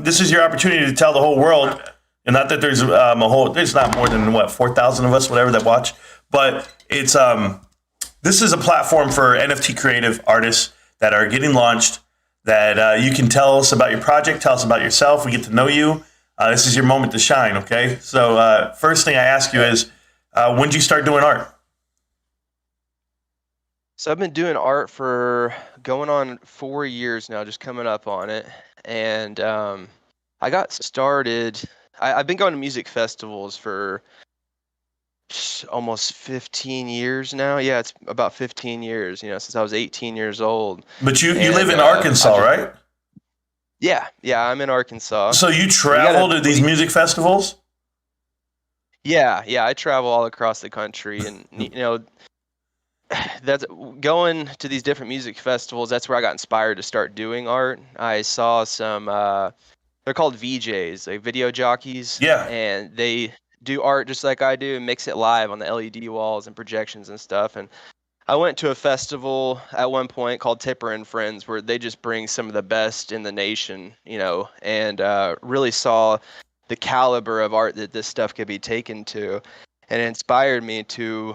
this is your opportunity to tell the whole world, and not that there's there's not more than 4,000 of us, whatever, that watch, but it's this is a platform for NFT creative artists that are getting launched. That you can tell us about your project, tell us about yourself. We get to know you. This is your moment to shine. Okay. So first thing I ask you is, when did you start doing art? So I've been doing art for going on 4 years now, just coming up on it. And I got started, I've been going to music festivals for almost 15 years now. Yeah, it's about 15 years, since I was 18 years old. But you live in Arkansas, right? Yeah, I'm in Arkansas. So you travel to these music festivals? Yeah, I travel all across the country, and that's going to these different music festivals. That's where I got inspired to start doing art. I saw some they're called VJs, like video jockeys. Yeah. And they do art just like I do and mix it live on the LED walls and projections and stuff. And I went to a festival at one point called Tipper and Friends, where they just bring some of the best in the nation, and really saw the caliber of art that this stuff could be taken to. And it inspired me to,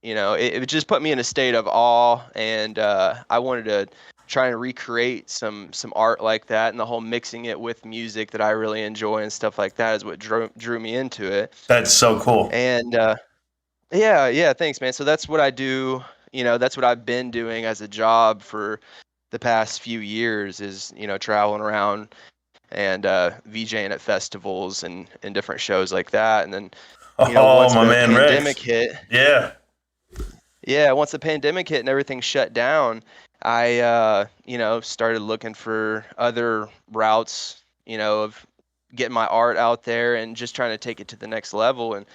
it just put me in a state of awe, and I wanted to try and recreate some art like that, and the whole mixing it with music that I really enjoy and stuff like that is what drew me into it. That's so cool. And yeah, thanks, man. So that's what I do. That's what I've been doing as a job for the past few years is, traveling around and VJing at festivals and different shows like that. And then, once the pandemic hit. Yeah, once the pandemic hit and everything shut down, I, started looking for other routes, of getting my art out there and just trying to take it to the next level. And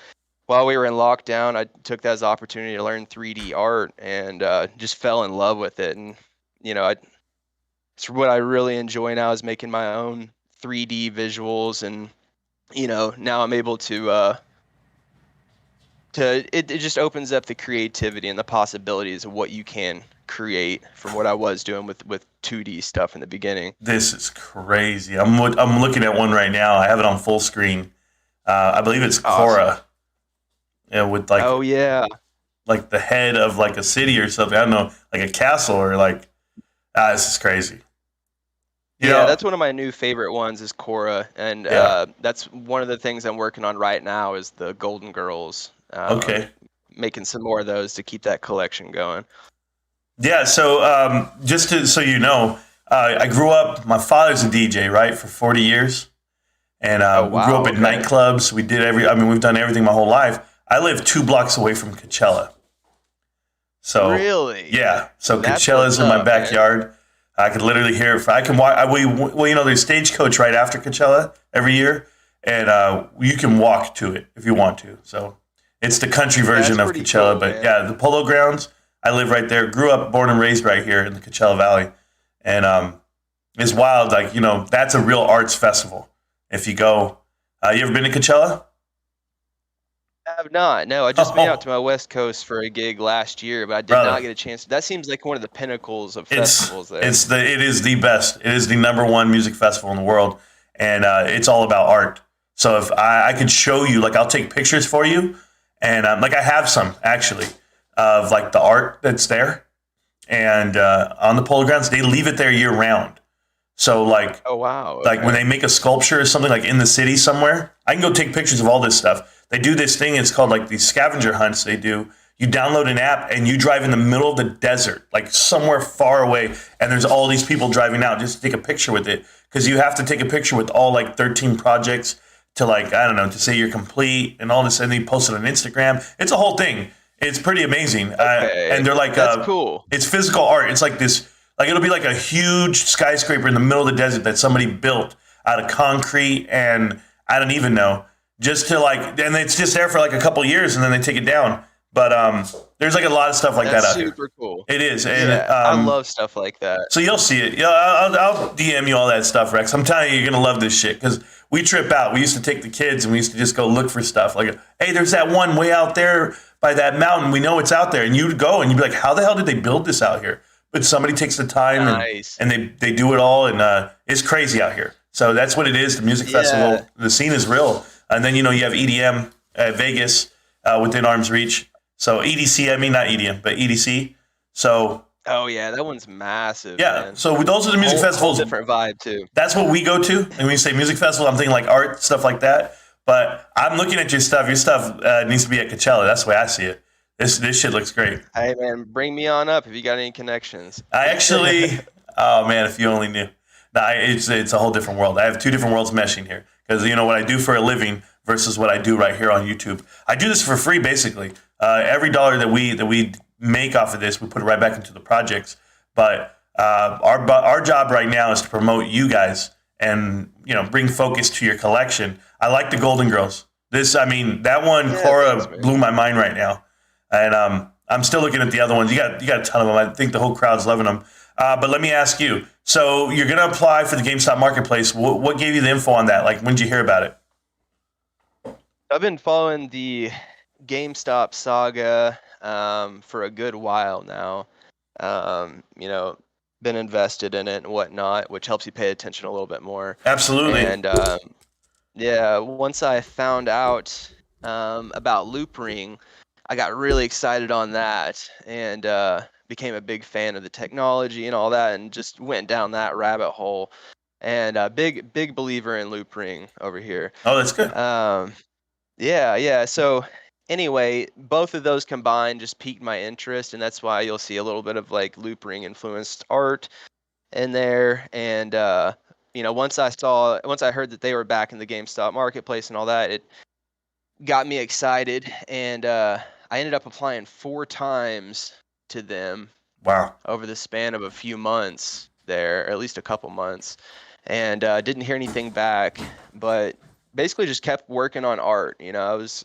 while we were in lockdown, I took that as an opportunity to learn 3D art and just fell in love with it. And, it's what I really enjoy now is making my own 3D visuals. And, now I'm able to it just opens up the creativity and the possibilities of what you can create from what I was doing with 2D stuff in the beginning. This is crazy. I'm looking at one right now. I have it on full screen. I believe it's Cora. Yeah, with like like the head of like a city or something. I don't know, like a castle or like. This is crazy. That's one of my new favorite ones is Cora, and that's one of the things I'm working on right now is the Golden Girls. Okay. Making some more of those to keep that collection going. Yeah. So just so you know, I grew up. My father's a DJ, right, for 40 years, and we grew up in nightclubs. We did we've done everything my whole life. I live 2 blocks away from Coachella. So really, yeah. So Coachella's in my backyard. Man. I could literally hear it. I can walk. There's Stagecoach right after Coachella every year, and you can walk to it if you want to. So it's the country version of Coachella, cool, but the Polo Grounds. I live right there. Grew up, born and raised right here in the Coachella Valley, and it's wild. Like that's a real arts festival. If you go, you ever been to Coachella? I have not. No, I just went out to my West Coast for a gig last year, but I did not get a chance. That seems like one of the pinnacles of festivals there. It is the best. It is the #1 music festival in the world, and it's all about art. So if I could show you, like I'll take pictures for you, and like I have some actually of like the art that's there, and on the Polo Grounds they leave it there year round. So like, oh wow, like when they make a sculpture or something like in the city somewhere, I can go take pictures of all this stuff. They do this thing, it's called like these scavenger hunts they do. You download an app and you drive in the middle of the desert, like somewhere far away, and there's all these people driving out just to take a picture with it. Because you have to take a picture with all like 13 projects to like, I don't know, to say you're complete and all this, and they post it on Instagram. It's a whole thing. It's pretty amazing. And they're like, that's cool. It's physical art. It's like this, like it'll be like a huge skyscraper in the middle of the desert that somebody built out of concrete and I don't even know. Just to like, and it's just there for like a couple of years and then they take it down. But there's like a lot of stuff like that out here. Super cool. It is. And I love stuff like that. So you'll see it. Yeah, I'll DM you all that stuff, Rex. I'm telling you, you're going to love this shit because we trip out. We used to take the kids and we used to just go look for stuff. Like, hey, there's that one way out there by that mountain. We know it's out there. And you'd go and you'd be like, how the hell did they build this out here? But somebody takes the time and they do it all. And it's crazy out here. So that's what it is. The music Yeah. festival, the scene is real. And then, you have EDM at Vegas within arm's reach. So EDC, I mean, not EDM, but EDC. So, Oh yeah, that one's massive, yeah. man. So those are the music Whole festivals. different vibe too. That's what we go to. And when you say music festival, I'm thinking like art, stuff like that. But I'm looking at your stuff. Your stuff needs to be at Coachella. That's the way I see it. This shit looks great. Hey man, bring me on up if you got any connections. I actually, oh man, if you only knew. Nah, it's a whole different world. I have two different worlds meshing here because what I do for a living versus what I do right here on YouTube. I do this for free, basically. Every dollar that we make off of this, we put it right back into the projects. But our job right now is to promote you guys and bring focus to your collection. I like the Golden Girls. That one, Yeah, Cora, thanks, man. blew my mind right now. And I'm still looking at the other ones. You got a ton of them. I think the whole crowd's loving them. But let me ask you. So you're going to apply for the GameStop Marketplace. What gave you the info on that? Like, when did you hear about it? I've been following the GameStop saga for a good while now. Been invested in it and whatnot, which helps you pay attention a little bit more. Absolutely. And once I found out about Loop Ring, I got really excited on that and became a big fan of the technology and all that, and just went down that rabbit hole. And big believer in Loop Ring over here. Oh, that's good. Yeah. So anyway, both of those combined just piqued my interest, and that's why you'll see a little bit of like Loop Ring influenced art in there. And once I heard that they were back in the GameStop marketplace and all that, it got me excited, and I ended up applying 4 times to them. Wow. Over the span of a few months there, or at least a couple months, and didn't hear anything back, but basically just kept working on art. I was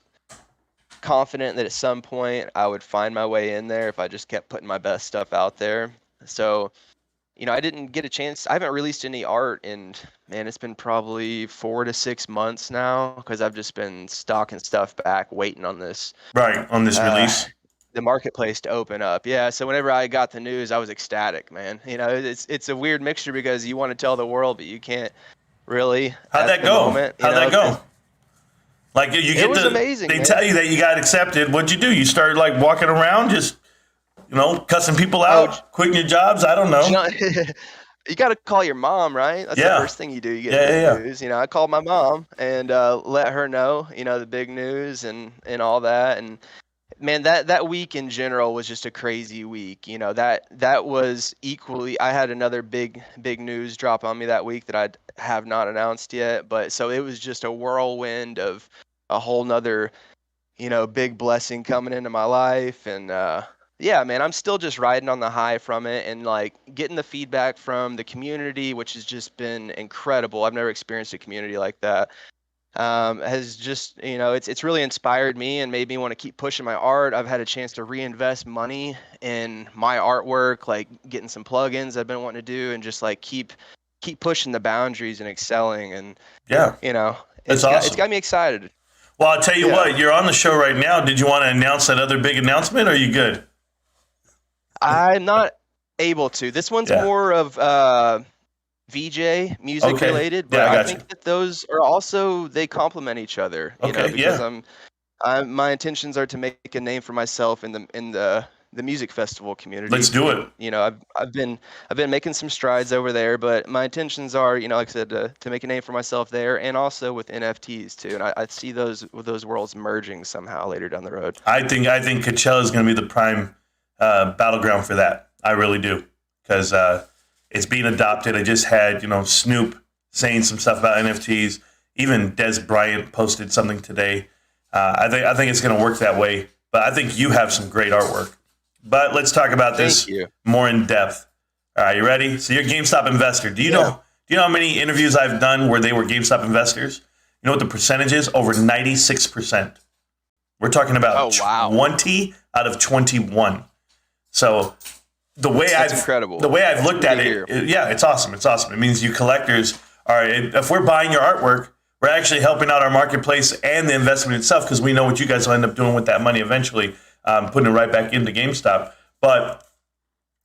confident that at some point I would find my way in there if I just kept putting my best stuff out there. So, I didn't get a chance. I haven't released any art in, man, it's been probably 4 to 6 months now, because I've just been stocking stuff back, waiting on this. Right, on this release. The marketplace to open up. Yeah. So whenever I got the news, I was ecstatic, man. It's a weird mixture because you want to tell the world, but you can't really. How'd that go? How'd that go? Like you get it was amazing. They man. tell you that you got accepted. What'd you do? You started like walking around, just cussing people out, quitting your jobs. I don't know. You got to call your mom, right? That's the first thing you do. You get the news. I called my mom and let her know, the big news and all that. And man, that week in general was just a crazy week. That was equally. I had another big news drop on me that week that I have not announced yet. But so it was just a whirlwind of a whole nother, big blessing coming into my life. And yeah, man, I'm still just riding on the high from it, and like getting the feedback from the community, which has just been incredible. I've never experienced a community like that. Has just, it's really inspired me and made me want to keep pushing my art. I've had a chance to reinvest money in my artwork, like getting some plugins I've been wanting to do, and just like keep pushing the boundaries and excelling. And it's awesome. It's got me excited. Well, I'll tell you what, you're on the show right now. Did you want to announce that other big announcement, or are you good? I'm not able to. This one's more of VJ music related, but I think that those are also, they complement each other. Because my intentions are to make a name for myself in the music festival community. Let's do it. I've been making some strides over there, but my intentions are, like I said, to make a name for myself there, and also with NFTs too. And I see those worlds merging somehow later down the road. I think Coachella is going to be the prime battleground for that. I really do, because it's being adopted. I just had Snoop saying some stuff about NFTs. Even Des Bryant posted something today. I think it's going to work that way. But I think you have some great artwork. But let's talk about this more in depth. All right, you ready? So you're a GameStop investor. Do you know how many interviews I've done where they were GameStop investors? You know what the percentage is? Over 96%. We're talking about 20 out of 21. So the way I've looked at it, it's awesome. It's awesome. It means you collectors are, if we're buying your artwork, we're actually helping out our marketplace and the investment itself, because we know what you guys will end up doing with that money eventually, putting it right back into GameStop. But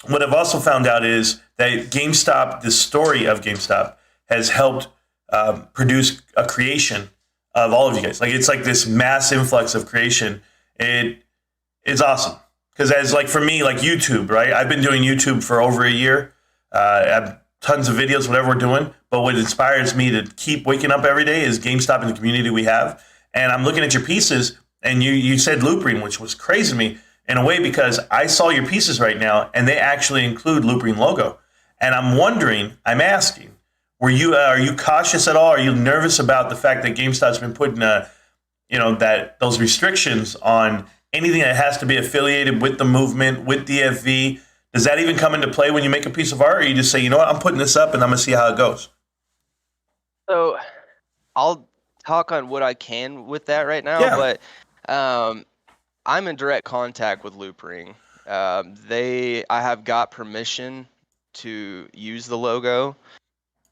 what I've also found out is that GameStop, the story of GameStop, has helped produce a creation of all of you guys. Like it's like this mass influx of creation. It's awesome because as like for me, like YouTube, right? I've been doing YouTube for over a year. I have tons of videos, whatever we're doing. But what inspires me to keep waking up every day is GameStop and the community we have. And I'm looking at your pieces, and you said Loopring, which was crazy to me in a way because I saw your pieces right now, and they actually include Loopring logo. And I'm wondering, I'm asking, are you cautious at all? Are you nervous about the fact that GameStop's been putting that those restrictions on anything that has to be affiliated with the movement, with DFV? Does that even come into play when you make a piece of art, or you just say, you know what, I'm putting this up and I'm gonna see how it goes? So I'll talk on what I can with that right now, but I'm in direct contact with Loopring. I have got permission to use the logo.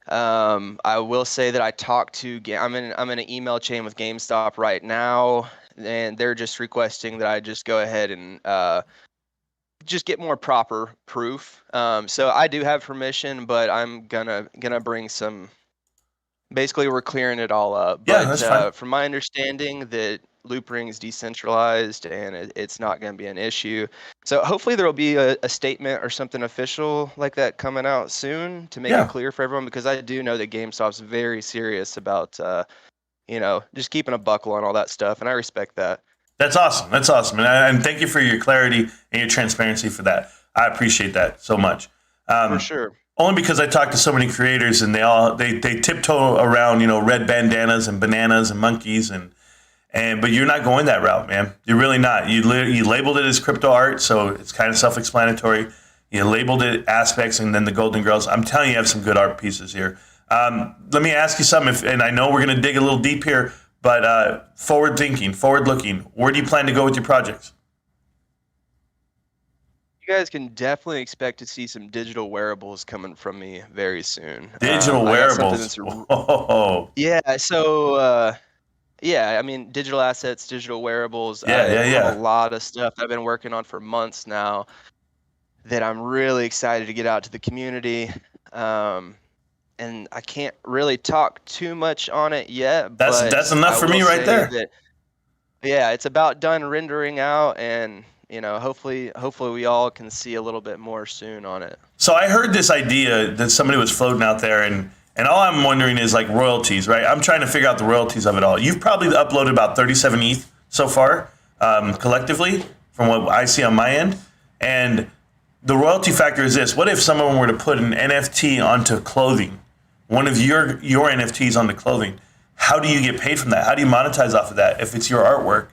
I will say that I talked to I'm in an email chain with GameStop right now, and they're just requesting that I just go ahead and just get more proper proof. So I do have permission, but I'm gonna bring some. Basically, we're clearing it all up. Yeah, that's fine. From my understanding, that Loopring is decentralized and it's not going to be an issue. So hopefully there will be a statement or something official like that coming out soon to make it clear for everyone, because I do know that GameStop's very serious about just keeping a buckle on all that stuff, and I respect that. That's awesome. That's awesome, and thank you for your clarity and your transparency for that. I appreciate that so much. For sure. Only because I talk to so many creators and they tiptoe around, red bandanas and bananas and monkeys but you're not going that route, man. You're really not. You labeled it as crypto art, so it's kind of self-explanatory. You labeled it aspects and then the Golden Girls. I'm telling you have some good art pieces here. Let me ask you something, and I know we're going to dig a little deep here, but forward-thinking, forward-looking, where do you plan to go with your projects? You guys can definitely expect to see some digital wearables coming from me very soon. Digital wearables. Yeah. So, I mean, digital assets, digital wearables. I have a lot of stuff I've been working on for months now that I'm really excited to get out to the community. And I can't really talk too much on it yet. That's enough for me right there. It's about done rendering out, and hopefully we all can see a little bit more soon on it. So I heard this idea that somebody was floating out there, and all I'm wondering is like royalties, right? I'm trying to figure out the royalties of it all. You've probably uploaded about 37 ETH so far, collectively, from what I see on my end. And the royalty factor is this: what if someone were to put an NFT onto clothing, one of your NFTs onto clothing? How do you get paid from that? How do you monetize off of that if it's your artwork?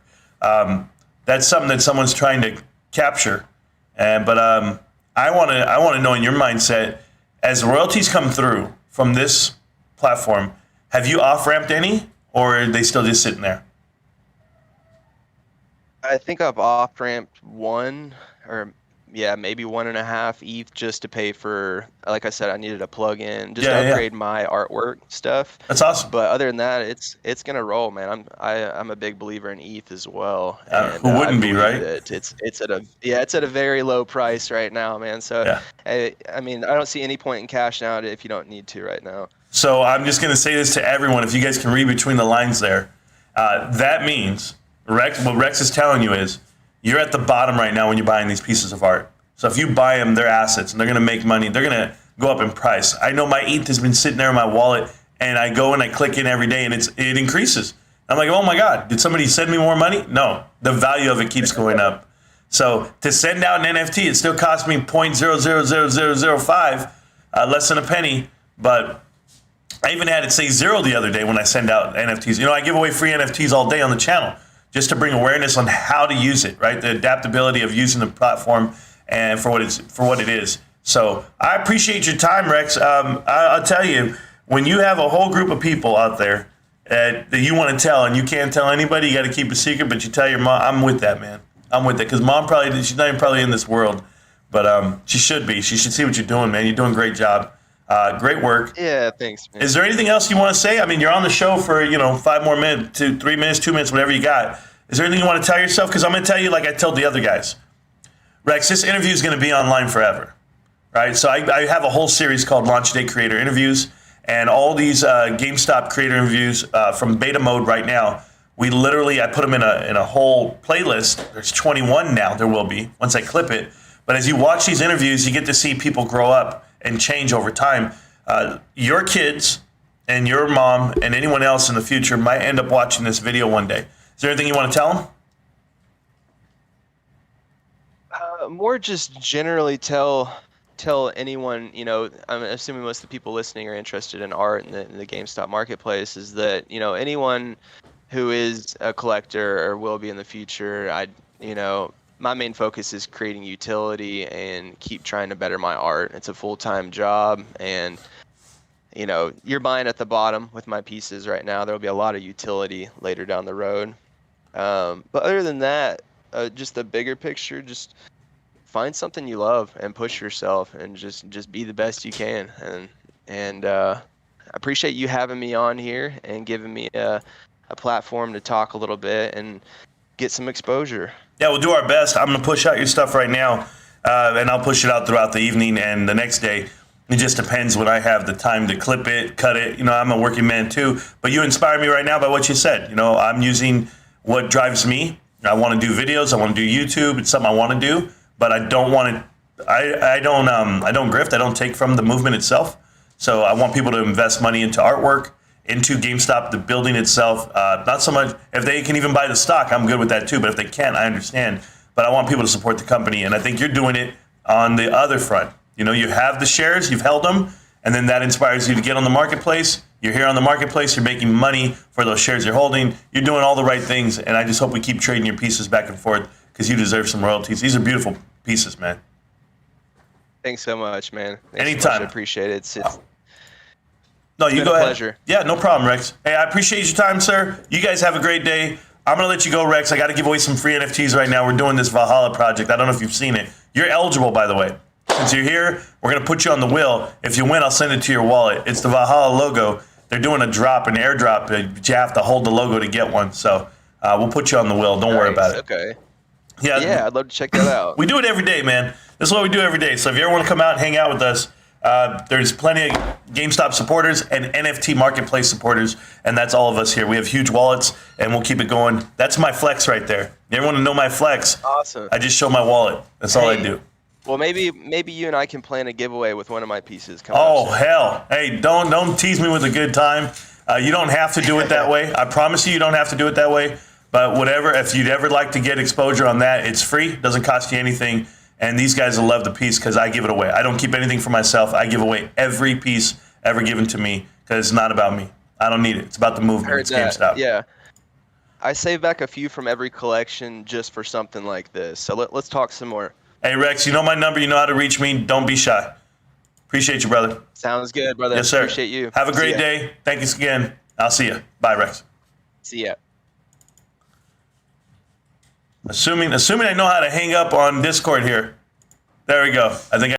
That's something that someone's trying to capture, but I want to know in your mindset, as royalties come through from this platform, have you off-ramped any, or are they still just sitting there? I think I've off-ramped one, or maybe 1.5 ETH just to pay for, like I said, I needed a plug-in just to upgrade my artwork stuff. That's awesome. But other than that, it's gonna roll, man. I'm a big believer in ETH as well. Who wouldn't be, right? It's at a very low price right now, man. So I mean, I don't see any point in cashing out if you don't need to right now. So I'm just gonna say this to everyone. If you guys can read between the lines there, that means what Rex is telling you is, you're at the bottom right now when you're buying these pieces of art. So if you buy them, they're assets, and they're going to make money. They're going to go up in price. I know my ETH has been sitting there in my wallet, and I go and I click in every day, and it increases. I'm like, oh my God, did somebody send me more money? No, the value of it keeps going up. So to send out an NFT, it still costs me 0.000005, less than a penny. But I even had it say 0 the other day when I send out NFTs. I give away free NFTs all day on the channel, just to bring awareness on how to use it, right? The adaptability of using the platform and for what it is. So I appreciate your time, Rex. I'll tell you, when you have a whole group of people out there that you want to tell and you can't tell anybody, you got to keep a secret, but you tell your mom. I'm with that, man. I'm with that, because mom she's not even probably in this world, but she should be. She should see what you're doing, man. You're doing a great job. Great work. Yeah, thanks, man. Is there anything else you want to say? I mean, you're on the show for 5 more minutes, 3 minutes, 2 minutes, whatever you got. Is there anything you want to tell yourself? Because I'm going to tell you like I told the other guys. Rex, this interview is going to be online forever, right? So I have a whole series called Launch Day Creator Interviews, And all these GameStop creator interviews from beta mode right now, I put them in a whole playlist. There's 21 now. There will be once I clip it. But as you watch these interviews, you get to see people grow up and change over time. Your kids and your mom and anyone else in the future might end up watching this video one day. Is there anything you want to tell them? More just generally tell anyone, I'm assuming most of the people listening are interested in art in the GameStop marketplace, is that, anyone who is a collector or will be in the future, my main focus is creating utility and keep trying to better my art. It's a full-time job, and you're buying at the bottom with my pieces right now. There'll be a lot of utility later down the road. But other than that, just the bigger picture, just find something you love and push yourself and just be the best you can. And I appreciate you having me on here and giving me a platform to talk a little bit and get some exposure. Yeah, we'll do our best. I'm going to push out your stuff right now, and I'll push it out throughout the evening and the next day. It just depends when I have the time to clip it, cut it. I'm a working man too, but you inspire me right now by what you said. I'm using what drives me. I want to do videos. I want to do YouTube. It's something I want to do, but I don't want to. I don't grift. I don't take from the movement itself. So I want people to invest money into artwork, into GameStop, the building itself. Not so much if they can even buy the stock, I'm good with that too. But if they can't, I understand. But I want people to support the company, and I think you're doing it on the other front. You have the shares, you've held them, and then that inspires you to get on the marketplace. You're here on the marketplace, you're making money for those shares you're holding. You're doing all the right things, and I just hope we keep trading your pieces back and forth because you deserve some royalties. These are beautiful pieces, man. Thanks so much, man. Thanks Anytime. So much. I appreciate it. No, you go ahead. Pleasure. Yeah, no problem, Rex. Hey, I appreciate your time, sir. You guys have a great day. I'm going to let you go, Rex. I got to give away some free NFTs right now. We're doing this Valhalla project. I don't know if you've seen it. You're eligible, by the way. Since you're here, we're going to put you on the wheel. If you win, I'll send it to your wallet. It's the Valhalla logo. They're doing a drop, an airdrop, but you have to hold the logo to get one. So we'll put you on the wheel. Don't worry about it. Okay. Yeah, I'd love to check that out. We do it every day, man. This is what we do every day. So if you ever want to come out and hang out with us, there's plenty of GameStop supporters and NFT marketplace supporters, and that's all of us here. We have huge wallets, and we'll keep it going. That's my flex right there. You ever want to know my flex? Awesome. I just show my wallet. That's all I do. Well, maybe you and I can plan a giveaway with one of my pieces. Hell! Hey, don't tease me with a good time. You don't have to do it that way. I promise you don't have to do it that way. But whatever, if you'd ever like to get exposure on that, it's free. Doesn't cost you anything. And these guys will love the piece because I give it away. I don't keep anything for myself. I give away every piece ever given to me because it's not about me. I don't need it. It's about the movement. It's GameStop. Yeah. I save back a few from every collection just for something like this. So let's talk some more. Hey, Rex, you know my number. You know how to reach me. Don't be shy. Appreciate you, brother. Sounds good, brother. Yes, sir. Appreciate you. Have a great day. Thank you again. I'll see you. Bye, Rex. See ya. Assuming I know how to hang up on Discord here. There we go. I think